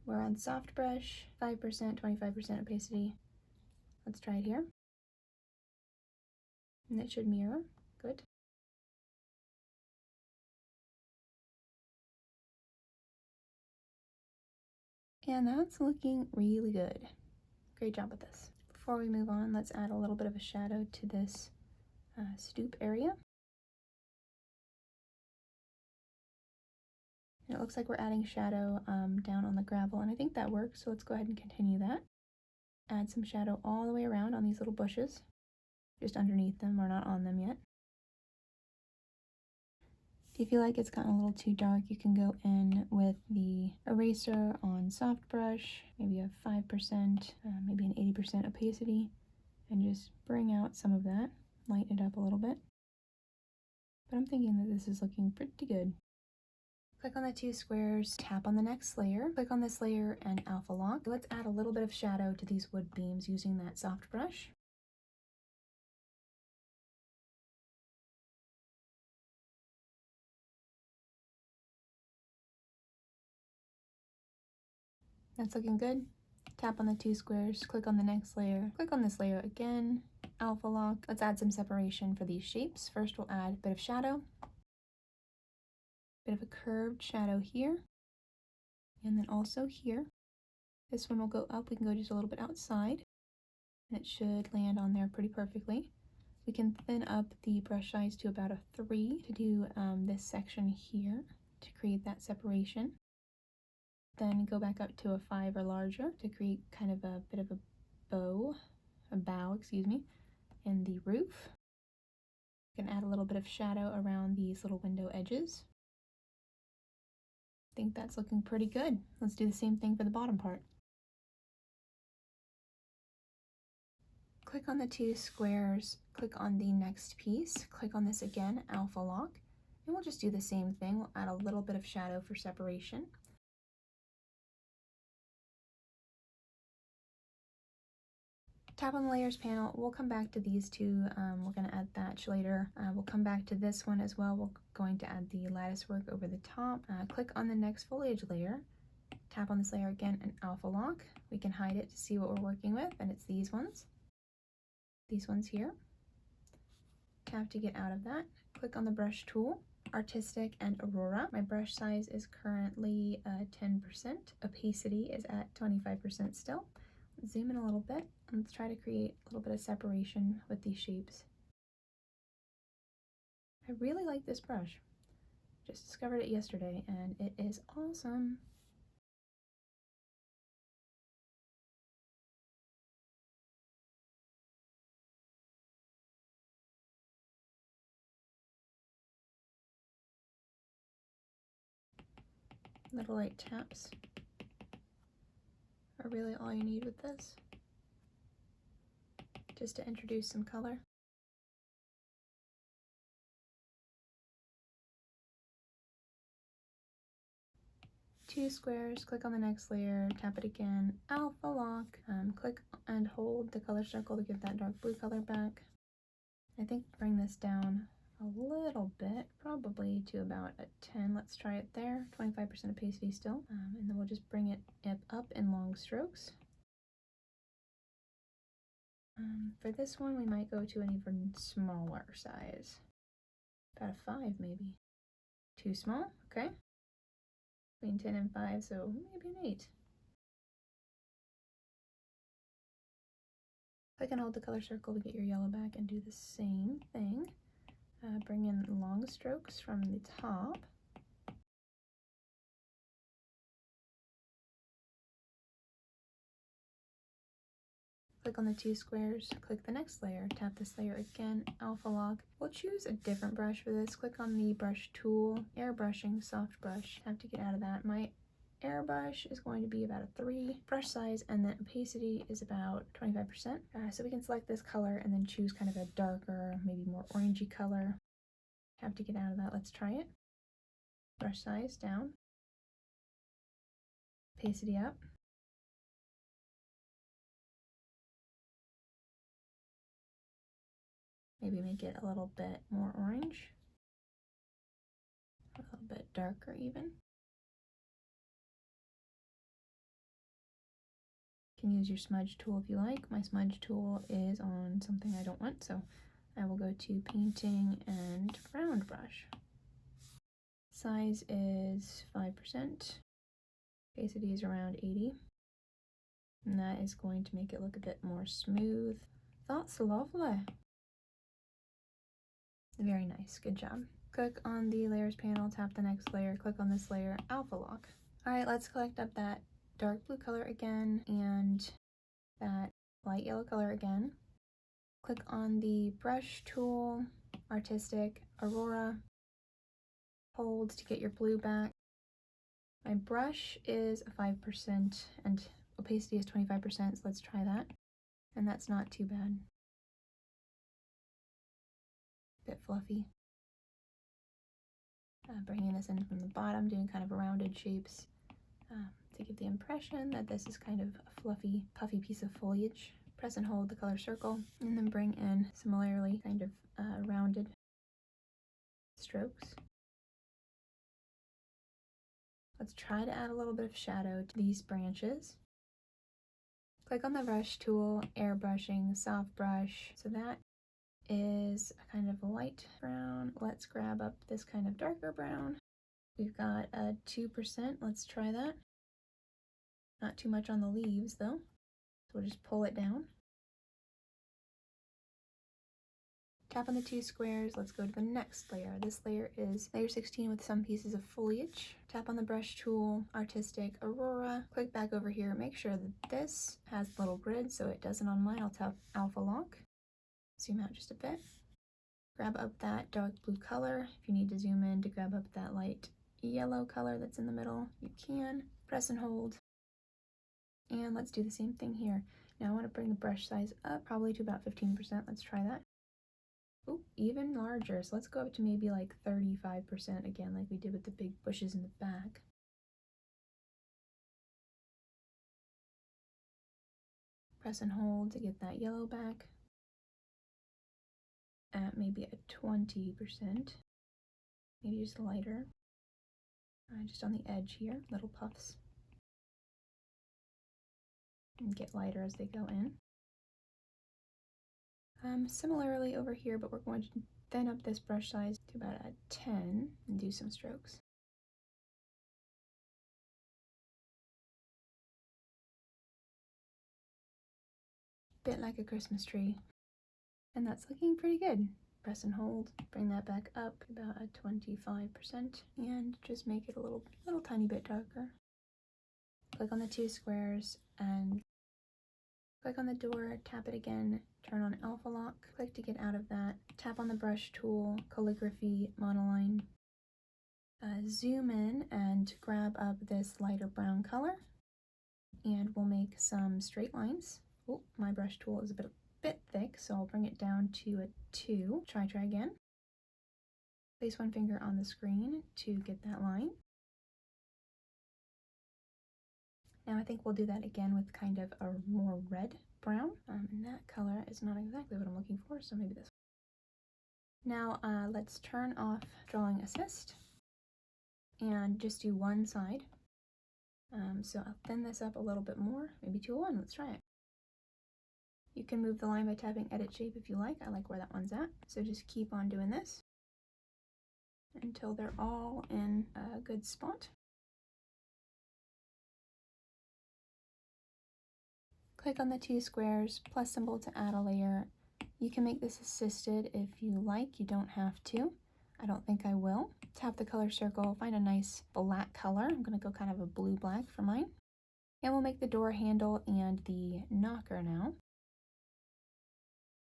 We're on soft brush, 5%, 25% opacity. Let's try it here. And it should mirror. Good. And that's looking really good. Great job with this. Before we move on, let's add a little bit of a shadow to this stoop area. And it looks like we're adding shadow down on the gravel, and I think that works, so let's go ahead and continue that. Add some shadow all the way around on these little bushes, just underneath them. We're not on them yet. If you feel like it's gotten a little too dark, you can go in with the eraser on soft brush, maybe a 5%, maybe an 80% opacity, and just bring out some of that, lighten it up a little bit. But I'm thinking that this is looking pretty good. Click on the two squares, tap on the next layer, click on this layer and alpha lock. Let's add a little bit of shadow to these wood beams using that soft brush. That's looking good. Tap on the two squares, click on the next layer, click on this layer again, alpha lock. Let's add some separation for these shapes. First we'll add a bit of shadow, bit of a curved shadow here, and then also here. This one will go up, we can go just a little bit outside, and it should land on there pretty perfectly. We can thin up the brush size to about a 3 to do this section here to create that separation. Then go back up to a 5 or larger to create kind of a bit of a bow, excuse me, in the roof. You can add a little bit of shadow around these little window edges. I think that's looking pretty good. Let's do the same thing for the bottom part. Click on the two squares, click on the next piece, click on this again, alpha lock, and we'll just do the same thing. We'll add a little bit of shadow for separation. Tap on the layers panel. We'll come back to these two. We're going to add thatch later. We'll come back to this one as well. We're going to add the lattice work over the top. Click on the next foliage layer. Tap on this layer again and alpha lock. We can hide it to see what we're working with, and it's these ones. These ones here. Tap to get out of that. Click on the brush tool, artistic and aurora. My brush size is currently 10%. Opacity is at 25% still. Zoom in a little bit and let's try to create a little bit of separation with these shapes. I really like this brush. Just discovered it yesterday and it is awesome. Little light taps are really all you need with this, just to introduce some color. Two squares, click on the next layer, tap it again, alpha lock, click and hold the color circle to give that dark blue color back. I think bring this down a little bit, probably to about a 10. Let's try it there, 25% opacity still, and then we'll just bring it up in long strokes. For this one, we might go to an even smaller size, about a 5 maybe. Too small? Okay. Between 10 and 5, so maybe an 8. Click and hold the color circle to get your yellow back and do the same thing. Bring in long strokes from the top. Click on the two squares, click the next layer, tap this layer again, alpha lock. We'll choose a different brush for this. Click on the brush tool, airbrushing, soft brush. Tap to get out of that. My airbrush is going to be about a 3. Brush size and then opacity is about 25%. So we can select this color and then choose kind of a darker, maybe more orangey color. Tap to get out of that. Let's try it. Brush size down. Opacity up. Maybe make it a little bit more orange. A little bit darker even. You can use your smudge tool if you like. My smudge tool is on something I don't want, so I will go to painting and round brush. Size is 5%. Opacity is around 80. And that is going to make it look a bit more smooth. That's lovely. Very nice, good job. Click on the layers panel, tap the next layer, click on this layer, alpha lock. All right, let's collect up that dark blue color again and that light yellow color again. Click on the brush tool, artistic, aurora, hold to get your blue back. My brush is a 5% and opacity is 25%, so let's try that. And that's not too bad. Bit fluffy. Bringing this in from the bottom, doing kind of rounded shapes to give the impression that this is kind of a fluffy, puffy piece of foliage. Press and hold the color circle, and then bring in similarly kind of rounded strokes. Let's try to add a little bit of shadow to these branches. Click on the brush tool, airbrushing, soft brush. So that is a kind of light brown. Let's grab up this kind of darker brown. We've got a 2%. Let's try that. Not too much on the leaves though. So we'll just pull it down. Tap on the 2 squares. Let's go to the next layer. This layer is layer 16 with some pieces of foliage. Tap on the brush tool, artistic, aurora. Click back over here. Make sure that this has a little grid so it doesn't on mine. I'll tap alpha lock. Zoom out just a bit. Grab up that dark blue color. If you need to zoom in to grab up that light yellow color that's in the middle, you can. Press and hold. And let's do the same thing here. Now I want to bring the brush size up probably to about 15%. Let's try that. Oh, even larger. So let's go up to maybe like 35% again, like we did with the big bushes in the back. Press and hold to get that yellow back at maybe a 20%, maybe just lighter. Just on the edge here, little puffs. And get lighter as they go in. Similarly over here, but we're going to thin up this brush size to about a 10 and do some strokes. Bit like a Christmas tree. And that's looking pretty good. Press and hold, bring that back up about a 25% and just make it a little tiny bit darker. Click on the 2 squares and click on the door, tap it again, turn on alpha lock, click to get out of that, tap on the brush tool, calligraphy, monoline, zoom in and grab up this lighter brown color and we'll make some straight lines. Oh, my brush tool is a bit thick, so I'll bring it down to a 2. Try again. Place one finger on the screen to get that line. Now I think we'll do that again with kind of a more red brown. And that color is not exactly what I'm looking for, so maybe this one. Now let's turn off drawing assist and just do one side. So I'll thin this up a little bit more, maybe to a 1. Let's try it. You can move the line by tapping edit shape if you like. I like where that one's at. So just keep on doing this until they're all in a good spot. Click on the 2 squares, plus symbol to add a layer. You can make this assisted if you like. You don't have to. I don't think I will. Tap the color circle, find a nice black color. I'm going to go kind of a blue-black for mine. And we'll make the door handle and the knocker now.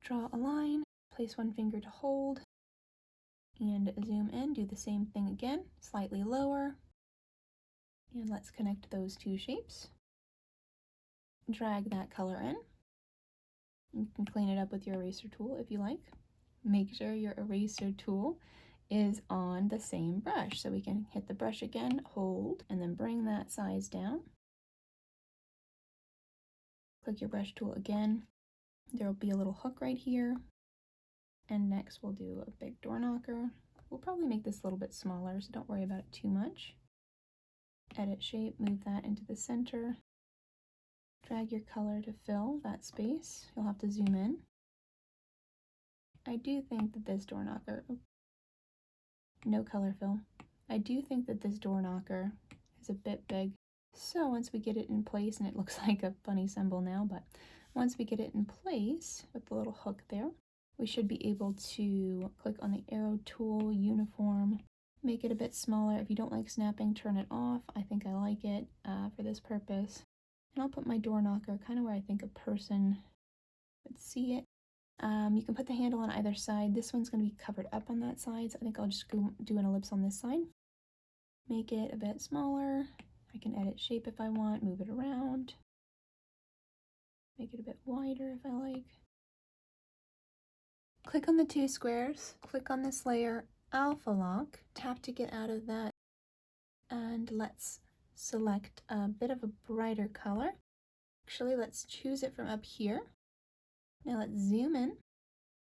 Draw a line, place one finger to hold, and zoom in, do the same thing again, slightly lower. And let's connect those 2 shapes. Drag that color in. You can clean it up with your eraser tool if you like. Make sure your eraser tool is on the same brush. So we can hit the brush again, hold, and then bring that size down. Click your brush tool again. There will be a little hook right here. And next we'll do a big door knocker. We'll probably make this a little bit smaller, so don't worry about it too much. Edit shape, move that into the center. Drag your color to fill that space. You'll have to zoom in. I do think that this door knocker, no color fill. I do think that this door knocker is a bit big. So once we get it in place, and it looks like a funny symbol now, but once we get it in place with the little hook there, we should be able to click on the arrow tool, uniform, make it a bit smaller. If you don't like snapping, turn it off. I think I like it for this purpose. And I'll put my door knocker kind of where I think a person would see it. You can put the handle on either side. This one's going to be covered up on that side, so I think I'll just go do an ellipse on this side. Make it a bit smaller. I can edit shape if I want, move it around. Make it a bit wider if I like. Click on the two squares, click on this layer, alpha lock, tap to get out of that, and let's select a bit of a brighter color. Actually, let's choose it from up here. Now let's zoom in.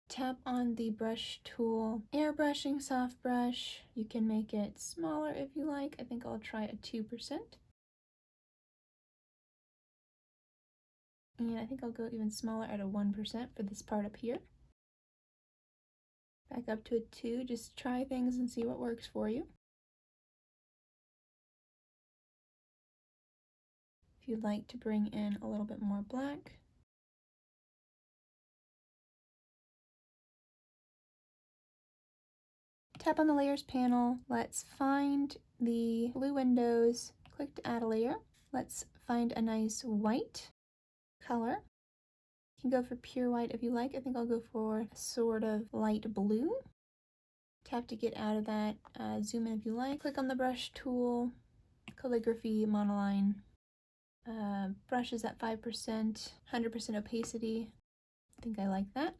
Tap on the brush tool, airbrushing, soft brush. You can make it smaller if you like. I think I'll try a 2%. And I think I'll go even smaller at a 1% for this part up here. Back up to a 2, just try things and see what works for you. If you'd like to bring in a little bit more black. Tap on the layers panel, let's find the blue windows, click to add a layer. Let's find a nice white color. You can go for pure white if you like. I think I'll go for a sort of light blue. Tap to get out of that, zoom in if you like. Click on the brush tool, calligraphy, monoline. Brush is at 5%, 100% opacity. I think I like that.